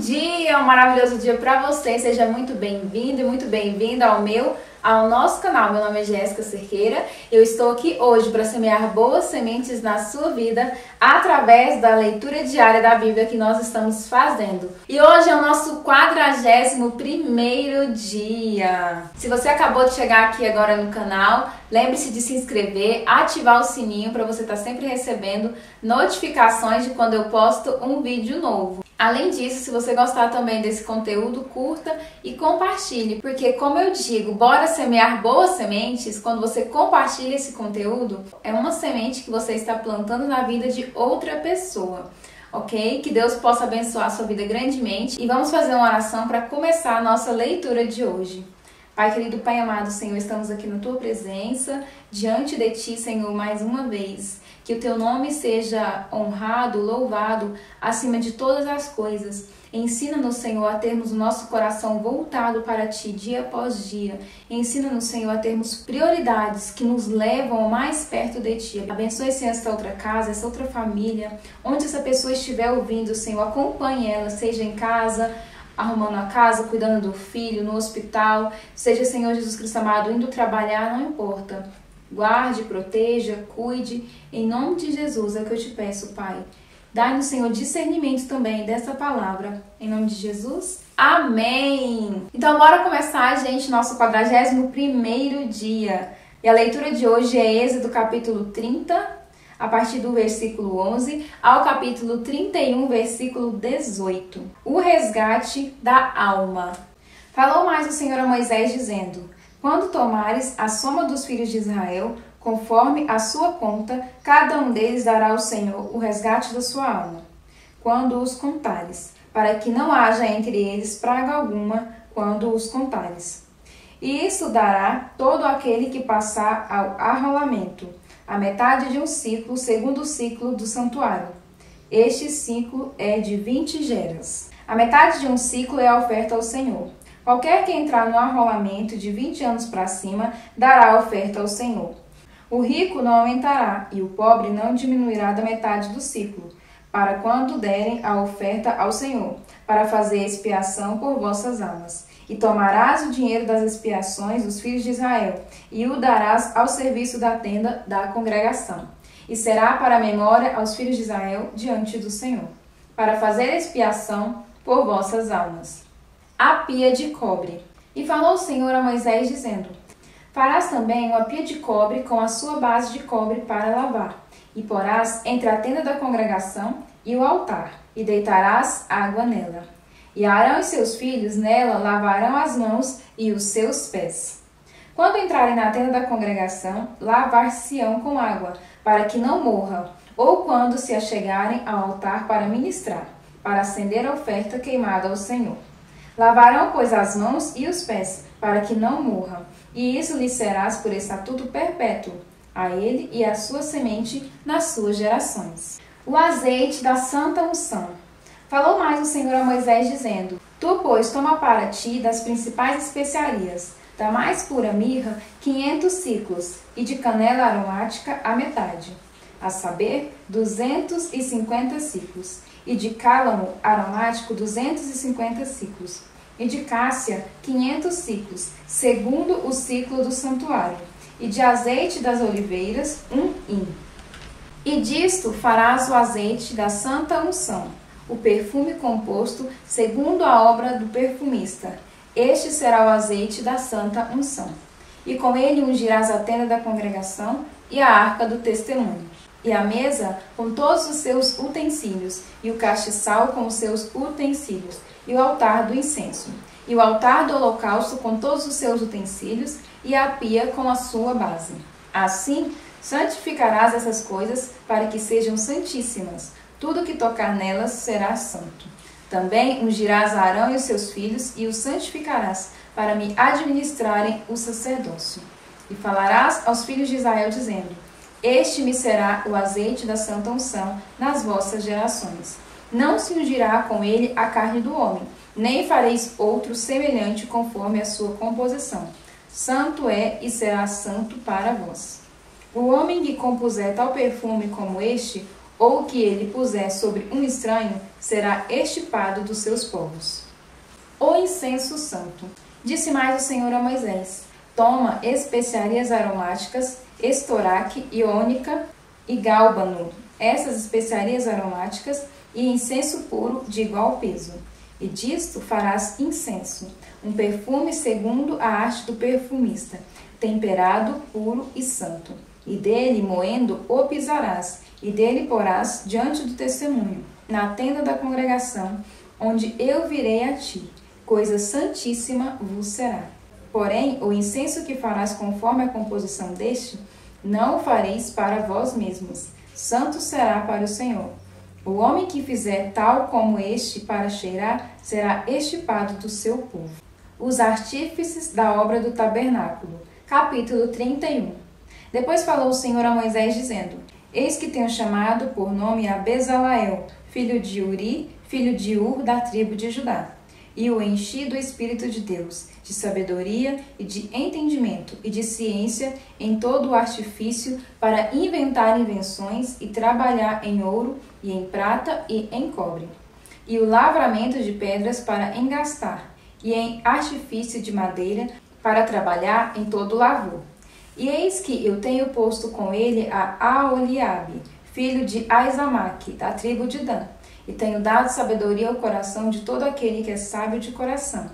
dia, um maravilhoso dia para você. Seja muito bem-vindo e muito bem-vinda ao nosso canal. Meu nome é Jéssica Cerqueira. Eu estou aqui hoje para semear boas sementes na sua vida através da leitura diária da Bíblia que nós estamos fazendo. E hoje é o nosso 41º dia. Se você acabou de chegar aqui agora no canal, lembre-se de se inscrever, ativar o sininho para você estar sempre recebendo notificações de quando eu posto um vídeo novo. Além disso, se você gostar também desse conteúdo, curta e compartilhe, porque como eu digo, bora semear boas sementes. Quando você compartilha esse conteúdo, é uma semente que você está plantando na vida de outra pessoa, ok? Que Deus possa abençoar a sua vida grandemente. E vamos fazer uma oração para começar a nossa leitura de hoje. Pai querido, Pai amado, Senhor, estamos aqui na Tua presença, diante de Ti, Senhor, mais uma vez. Que o Teu nome seja honrado, louvado, acima de todas as coisas. Ensina-nos, Senhor, a termos o nosso coração voltado para Ti, dia após dia. Ensina-nos, Senhor, a termos prioridades que nos levam mais perto de Ti. Abençoe, Senhor, essa outra casa, essa outra família. Onde essa pessoa estiver ouvindo, Senhor, acompanhe ela, seja em casa, arrumando a casa, cuidando do filho, no hospital, seja, Senhor Jesus Cristo amado, indo trabalhar, não importa. Guarde, proteja, cuide, em nome de Jesus é o que eu te peço, Pai. Dai-nos, Senhor, discernimento também dessa palavra, em nome de Jesus. Amém! Então, bora começar, gente, nosso 41º dia. E a leitura de hoje é Êxodo capítulo 30, a partir do versículo 11 ao capítulo 31, versículo 18. O resgate da alma. Falou mais o Senhor a Moisés, dizendo: Quando tomares a soma dos filhos de Israel, conforme a sua conta, cada um deles dará ao Senhor o resgate da sua alma, quando os contares, para que não haja entre eles praga alguma quando os contares. E isso dará todo aquele que passar ao arrolamento, a metade de um ciclo, segundo o ciclo do santuário. Este ciclo é de 20 geras. A metade de um ciclo é a oferta ao Senhor. Qualquer que entrar no arrolamento de 20 anos para cima, dará a oferta ao Senhor. O rico não aumentará, e o pobre não diminuirá da metade do ciclo, para quando derem a oferta ao Senhor, para fazer expiação por vossas almas. E tomarás o dinheiro das expiações dos filhos de Israel, e o darás ao serviço da tenda da congregação. E será para memória aos filhos de Israel diante do Senhor, para fazer expiação por vossas almas. A pia de cobre. E falou o Senhor a Moisés, dizendo: Farás também uma pia de cobre com a sua base de cobre para lavar, e porás entre a tenda da congregação e o altar, e deitarás água nela. E Arão e seus filhos nela lavarão as mãos e os seus pés. Quando entrarem na tenda da congregação, lavar-se-ão com água, para que não morram, ou quando se achegarem ao altar para ministrar, para acender a oferta queimada ao Senhor. Lavarão, pois, as mãos e os pés, para que não morram, e isso lhe serás por estatuto perpétuo, a ele e à sua semente nas suas gerações. O azeite da santa unção. Falou mais o Senhor a Moisés, dizendo: Tu, pois, toma para ti das principais especiarias, da mais pura mirra, 500 ciclos, e de canela aromática a metade, a saber, 250 ciclos, e de cálamo aromático 250 ciclos, e de cássia 500 ciclos, segundo o ciclo do santuário, e de azeite das oliveiras 1 hin. E disto farás o azeite da santa unção, o perfume composto segundo a obra do perfumista. Este será o azeite da santa unção. E com ele ungirás a tenda da congregação e a arca do testemunho, e a mesa com todos os seus utensílios, e o castiçal com os seus utensílios, e o altar do incenso, e o altar do holocausto com todos os seus utensílios, e a pia com a sua base. Assim, santificarás essas coisas para que sejam santíssimas. Tudo que tocar nelas será santo. Também ungirás Arão e os seus filhos, e os santificarás, para me administrarem o sacerdócio. E falarás aos filhos de Israel, dizendo: Este me será o azeite da santa unção nas vossas gerações. Não se ungirá com ele a carne do homem, nem fareis outro semelhante conforme a sua composição. Santo é e será santo para vós. O homem que compuser tal perfume como este, ou o que ele puser sobre um estranho será extirpado dos seus povos. O incenso santo. Disse mais o Senhor a Moisés: toma especiarias aromáticas, estoraque, iônica e gálbano, essas especiarias aromáticas e incenso puro de igual peso. E disto farás incenso, um perfume segundo a arte do perfumista, temperado, puro e santo. E dele, moendo, o pisarás, e dele porás diante do testemunho, na tenda da congregação, onde eu virei a ti. Coisa santíssima vos será. Porém, o incenso que farás conforme a composição deste, não o fareis para vós mesmos. Santo será para o Senhor. O homem que fizer tal como este para cheirar, será extirpado do seu povo. Os artífices da obra do tabernáculo. Capítulo 31. Depois falou o Senhor a Moisés, dizendo: eis que tenho chamado por nome a Bezalael, filho de Uri, filho de Ur, da tribo de Judá. E o enchi do Espírito de Deus, de sabedoria e de entendimento e de ciência em todo o artifício, para inventar invenções e trabalhar em ouro e em prata e em cobre, e o lavramento de pedras para engastar, e em artifício de madeira para trabalhar em todo o lavor. E eis que eu tenho posto com ele a Aholiabe, filho de Aizamaque, da tribo de Dan, e tenho dado sabedoria ao coração de todo aquele que é sábio de coração,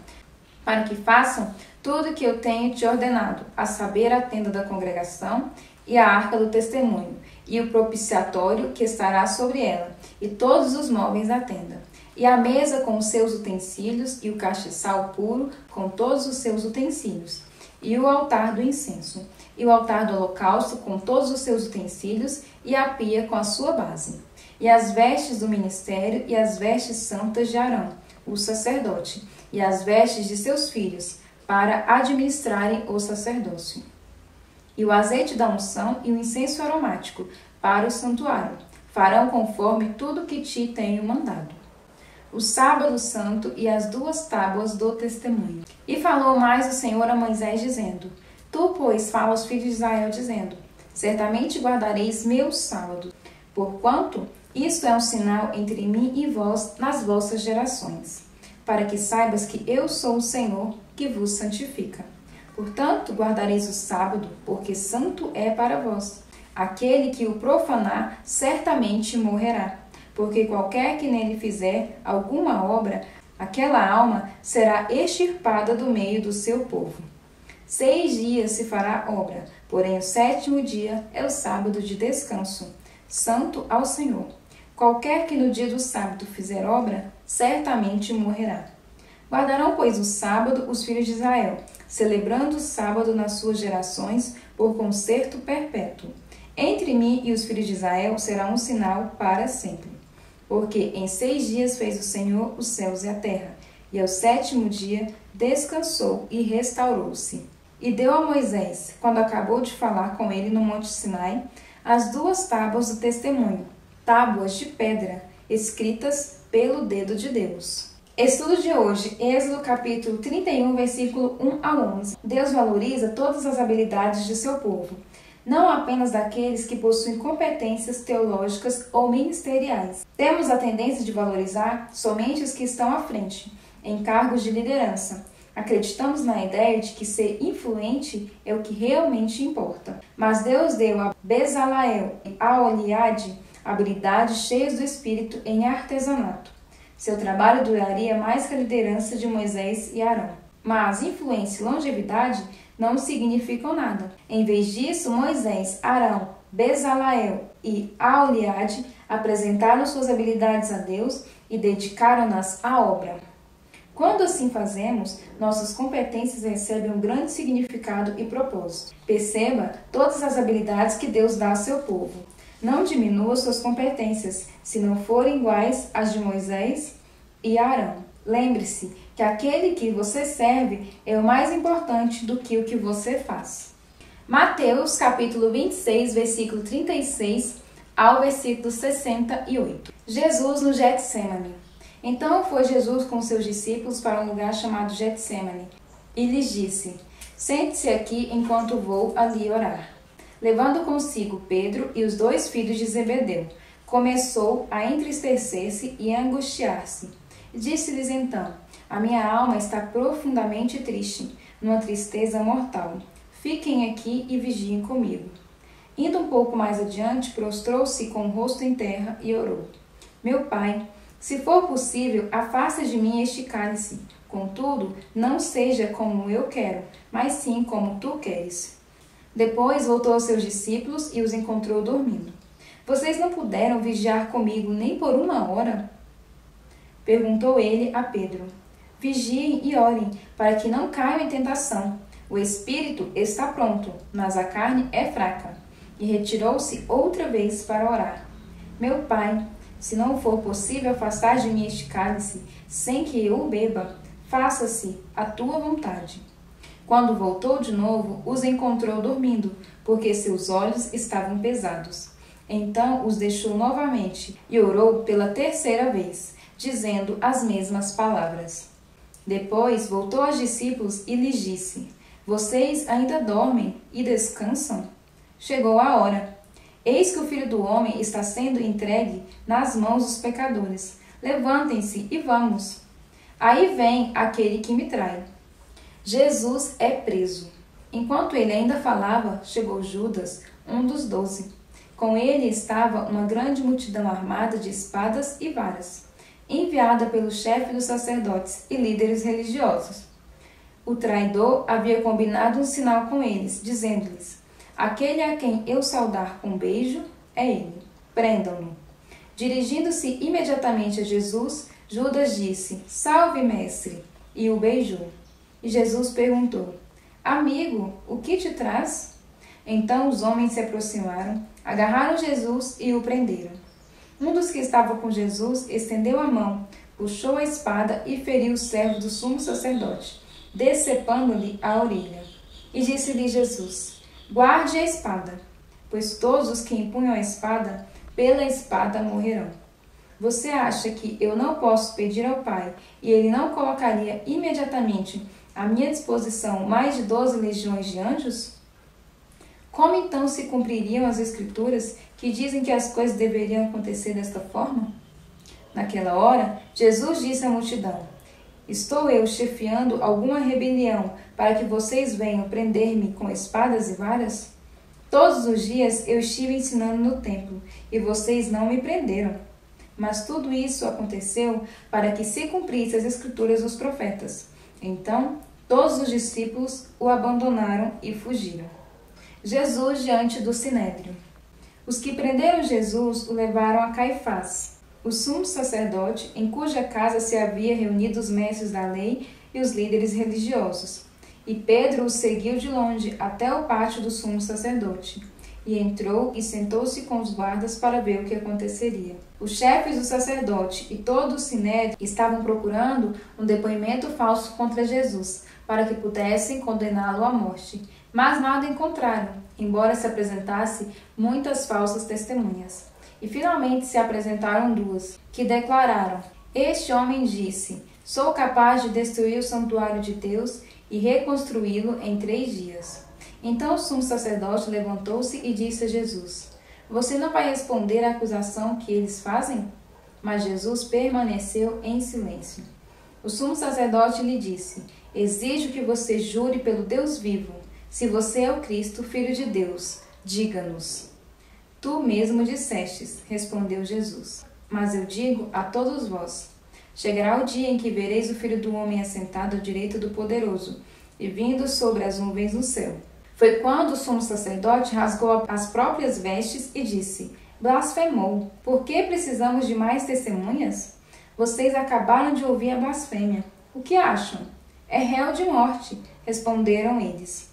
para que façam tudo o que eu tenho te ordenado, a saber, a tenda da congregação e a arca do testemunho, e o propiciatório que estará sobre ela, e todos os móveis da tenda, e a mesa com os seus utensílios, e o castiçal puro com todos os seus utensílios, e o altar do incenso, e o altar do holocausto com todos os seus utensílios, e a pia com a sua base, e as vestes do ministério, e as vestes santas de Arão, o sacerdote, e as vestes de seus filhos, para administrarem o sacerdócio. E o azeite da unção e o incenso aromático, para o santuário, farão conforme tudo que te tenho mandado. O sábado santo e as 2 tábuas do testemunho. E falou mais o Senhor a Moisés, dizendo: tu, pois, fala aos filhos de Israel, dizendo: certamente guardareis meus sábados, porquanto isto é um sinal entre mim e vós nas vossas gerações, para que saibas que eu sou o Senhor que vos santifica. Portanto, guardareis o sábado, porque santo é para vós. Aquele que o profanar certamente morrerá, porque qualquer que nele fizer alguma obra, aquela alma será extirpada do meio do seu povo. 6 dias se fará obra, porém o 7º dia é o sábado de descanso, santo ao Senhor. Qualquer que no dia do sábado fizer obra, certamente morrerá. Guardarão, pois, o sábado os filhos de Israel, celebrando o sábado nas suas gerações por concerto perpétuo. Entre mim e os filhos de Israel será um sinal para sempre. Porque em 6 dias fez o Senhor os céus e a terra, e ao 7º dia descansou e restaurou-se. E deu a Moisés, quando acabou de falar com ele no monte Sinai, as 2 tábuas do testemunho, tábuas de pedra, escritas pelo dedo de Deus. Estudo de hoje, Êxodo capítulo 31, versículo 1 a 11. Deus valoriza todas as habilidades de seu povo, não apenas daqueles que possuem competências teológicas ou ministeriais. Temos a tendência de valorizar somente os que estão à frente, em cargos de liderança. Acreditamos na ideia de que ser influente é o que realmente importa. Mas Deus deu a Bezalael e a Aholiabe habilidades cheias do Espírito em artesanato. Seu trabalho duraria mais que a liderança de Moisés e Arão. Mas influência e longevidade não significam nada. Em vez disso, Moisés, Arão, Bezalael e Aholiabe apresentaram suas habilidades a Deus e dedicaram-nas à obra. Quando assim fazemos, nossas competências recebem um grande significado e propósito. Perceba todas as habilidades que Deus dá ao seu povo. Não diminua suas competências, se não forem iguais às de Moisés e Arão. Lembre-se que aquele que você serve é o mais importante do que o que você faz. Mateus capítulo 26, versículo 36 ao versículo 68. Jesus no Getsêmani. Então foi Jesus com seus discípulos para um lugar chamado Getsêmani e lhes disse: sente-se aqui enquanto vou ali orar. Levando consigo Pedro e os 2 filhos de Zebedeu, começou a entristecer-se e a angustiar-se. Disse-lhes então: a minha alma está profundamente triste, numa tristeza mortal. Fiquem aqui e vigiem comigo. Indo um pouco mais adiante, prostrou-se com o rosto em terra e orou: meu Pai, se for possível, afasta de mim este cálice. Contudo, não seja como eu quero, mas sim como tu queres. Depois voltou aos seus discípulos e os encontrou dormindo. Vocês não puderam vigiar comigo nem por 1 hora? Perguntou ele a Pedro. Vigiem e orem, para que não caiam em tentação. O espírito está pronto, mas a carne é fraca. E retirou-se outra vez para orar. Meu Pai, se não for possível afastar de mim este cálice, sem que eu o beba, faça-se a tua vontade. Quando voltou de novo, os encontrou dormindo, porque seus olhos estavam pesados. Então os deixou novamente e orou pela 3ª vez, dizendo as mesmas palavras. Depois voltou aos discípulos e lhes disse: vocês ainda dormem e descansam? Chegou a hora. Eis que o Filho do Homem está sendo entregue nas mãos dos pecadores. Levantem-se e vamos. Aí vem aquele que me trai. Jesus é preso. Enquanto ele ainda falava, chegou Judas, um dos 12. Com ele estava uma grande multidão armada de espadas e varas, enviada pelo chefe dos sacerdotes e líderes religiosos. O traidor havia combinado um sinal com eles, dizendo-lhes: aquele a quem eu saudar com beijo é ele. Prendam-no. Dirigindo-se imediatamente a Jesus, Judas disse: salve, mestre, e o beijou. E Jesus perguntou: amigo, o que te traz? Então os homens se aproximaram, agarraram Jesus e o prenderam. Um dos que estava com Jesus estendeu a mão, puxou a espada e feriu o servo do sumo sacerdote, decepando-lhe a orelha. E disse-lhe Jesus: guarde a espada, pois todos os que empunham a espada, pela espada morrerão. Você acha que eu não posso pedir ao Pai e ele não colocaria imediatamente à minha disposição mais de 12 legiões de anjos? Como então se cumpririam as Escrituras que dizem que as coisas deveriam acontecer desta forma? Naquela hora, Jesus disse à multidão: estou eu chefiando alguma rebelião para que vocês venham prender-me com espadas e varas? Todos os dias eu estive ensinando no templo e vocês não me prenderam. Mas tudo isso aconteceu para que se cumprissem as Escrituras dos profetas. Então, todos os discípulos o abandonaram e fugiram. Jesus diante do Sinédrio. Os que prenderam Jesus o levaram a Caifás, o sumo sacerdote, em cuja casa se havia reunido os mestres da lei e os líderes religiosos. E Pedro o seguiu de longe até o pátio do sumo sacerdote. E entrou e sentou-se com os guardas para ver o que aconteceria. Os chefes do sacerdote e todo o sinédrio estavam procurando um depoimento falso contra Jesus, para que pudessem condená-lo à morte. Mas nada encontraram, embora se apresentasse muitas falsas testemunhas. E finalmente se apresentaram 2, que declararam: este homem disse: sou capaz de destruir o santuário de Deus e reconstruí-lo em 3 dias. Então o sumo sacerdote levantou-se e disse a Jesus: você não vai responder à acusação que eles fazem? Mas Jesus permaneceu em silêncio. O sumo sacerdote lhe disse: exijo que você jure pelo Deus vivo. Se você é o Cristo, Filho de Deus, diga-nos. Tu mesmo dissestes, respondeu Jesus. Mas eu digo a todos vós: chegará o dia em que vereis o Filho do Homem assentado à direita do Poderoso e vindo sobre as nuvens do céu. Foi quando o sumo sacerdote rasgou as próprias vestes e disse: blasfemou. Por que precisamos de mais testemunhas? Vocês acabaram de ouvir a blasfêmia. O que acham? É réu de morte, responderam eles.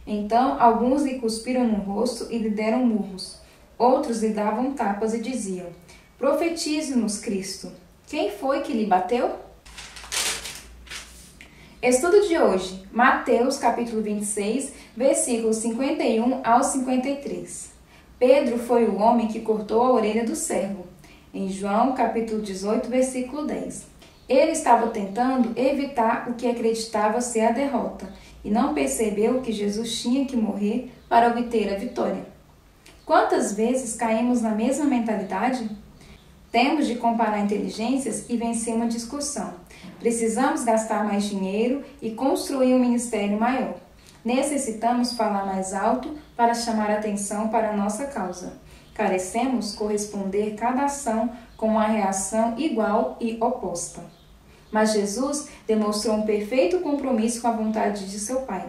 Então alguns lhe cuspiram no rosto e lhe deram murros. Outros lhe davam tapas e diziam: profetize-nos, Cristo. Quem foi que lhe bateu? Estudo de hoje, Mateus capítulo 26, versículos 51 ao 53. Pedro foi o homem que cortou a orelha do servo. Em João capítulo 18, versículo 10. Ele estava tentando evitar o que acreditava ser a derrota e não percebeu que Jesus tinha que morrer para obter a vitória. Quantas vezes caímos na mesma mentalidade? Temos de comparar inteligências e vencer uma discussão. Precisamos gastar mais dinheiro e construir um ministério maior. Necessitamos falar mais alto para chamar atenção para a nossa causa. Carecemos corresponder cada ação com uma reação igual e oposta. Mas Jesus demonstrou um perfeito compromisso com a vontade de seu Pai.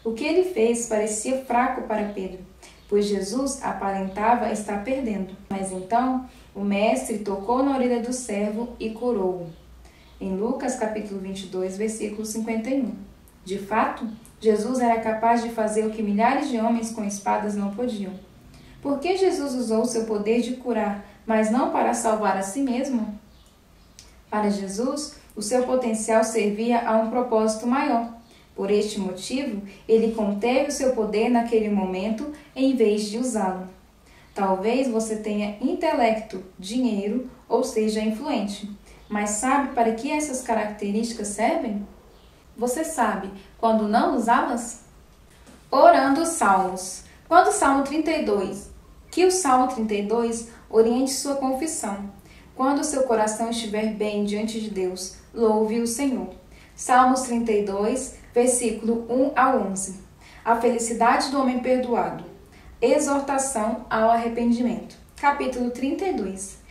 O que ele fez parecia fraco para Pedro, pois Jesus aparentava estar perdendo. Mas então o mestre tocou na orelha do servo e curou-o. Em Lucas capítulo 22, versículo 51. De fato, Jesus era capaz de fazer o que milhares de homens com espadas não podiam. Por que Jesus usou seu poder de curar, mas não para salvar a si mesmo? Para Jesus, o seu potencial servia a um propósito maior. Por este motivo, ele conteve o seu poder naquele momento em vez de usá-lo. Talvez você tenha intelecto, dinheiro ou seja influente, mas sabe para que essas características servem? Você sabe quando não usá-las? Orando os Salmos. Quando o Salmo 32, que o Salmo 32 oriente sua confissão. Quando o seu coração estiver bem diante de Deus, louve o Senhor. Salmos 32, versículo 1 a 11. A felicidade do homem perdoado. Exortação ao arrependimento. Capítulo 32.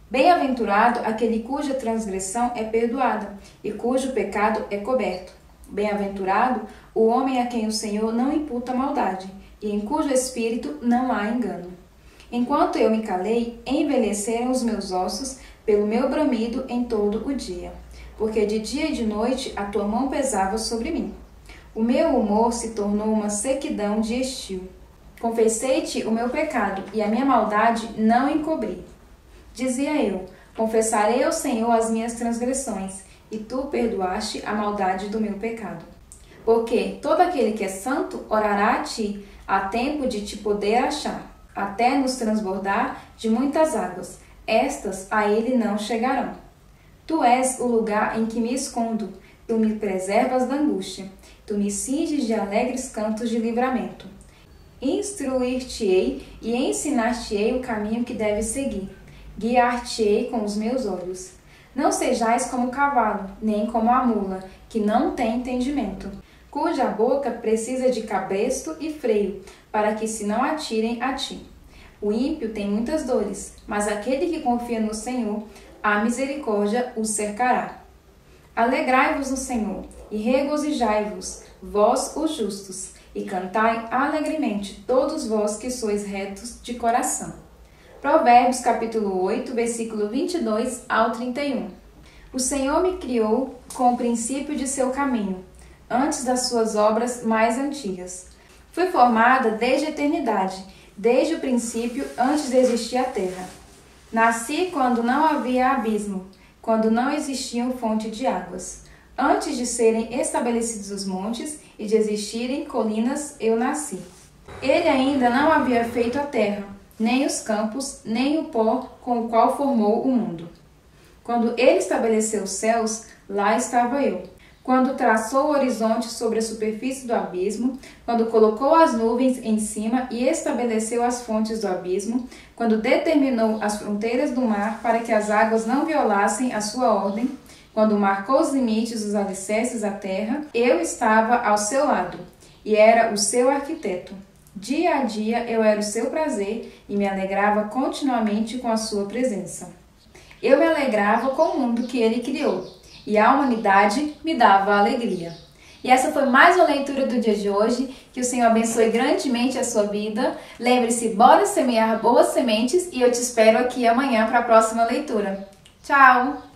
Bem-aventurado aquele cuja transgressão é perdoada e cujo pecado é coberto. Bem-aventurado o homem a quem o Senhor não imputa maldade e em cujo espírito não há engano. Enquanto eu me calei, envelheceram os meus ossos pelo meu bramido em todo o dia, porque de dia e de noite a tua mão pesava sobre mim. O meu humor se tornou uma sequidão de estio. Confessei-te o meu pecado e a minha maldade não encobri. Dizia eu, confessarei ao Senhor as minhas transgressões, e tu perdoaste a maldade do meu pecado. Porque todo aquele que é santo orará a ti, a tempo de te poder achar, até nos transbordar de muitas águas. Estas a ele não chegarão. Tu és o lugar em que me escondo, tu me preservas da angústia, tu me cinges de alegres cantos de livramento. Instruir-te-ei e ensinar-te-ei o caminho que deves seguir. Guiar-te-ei com os meus olhos. Não sejais como o cavalo, nem como a mula, que não tem entendimento, cuja boca precisa de cabresto e freio, para que se não atirem a ti. O ímpio tem muitas dores, mas aquele que confia no Senhor, a misericórdia o cercará. Alegrai-vos no Senhor, e regozijai-vos, vós os justos, e cantai alegremente, todos vós que sois retos de coração. Provérbios capítulo 8, versículo 22 ao 31. O Senhor me criou com o princípio de seu caminho, antes das suas obras mais antigas. Fui formada desde a eternidade, desde o princípio, antes de existir a terra. Nasci quando não havia abismo, quando não existiam fonte de águas. Antes de serem estabelecidos os montes e de existirem colinas, eu nasci. Ele ainda não havia feito a terra, nem os campos, nem o pó com o qual formou o mundo. Quando ele estabeleceu os céus, lá estava eu. Quando traçou o horizonte sobre a superfície do abismo, quando colocou as nuvens em cima e estabeleceu as fontes do abismo, quando determinou as fronteiras do mar para que as águas não violassem a sua ordem, quando marcou os limites dos alicerces da terra, eu estava ao seu lado e era o seu arquiteto. Dia a dia eu era o seu prazer e me alegrava continuamente com a sua presença. Eu me alegrava com o mundo que ele criou e a humanidade me dava alegria. E essa foi mais uma leitura do dia de hoje. Que o Senhor abençoe grandemente a sua vida. Lembre-se, bora semear boas sementes e eu te espero aqui amanhã para a próxima leitura. Tchau!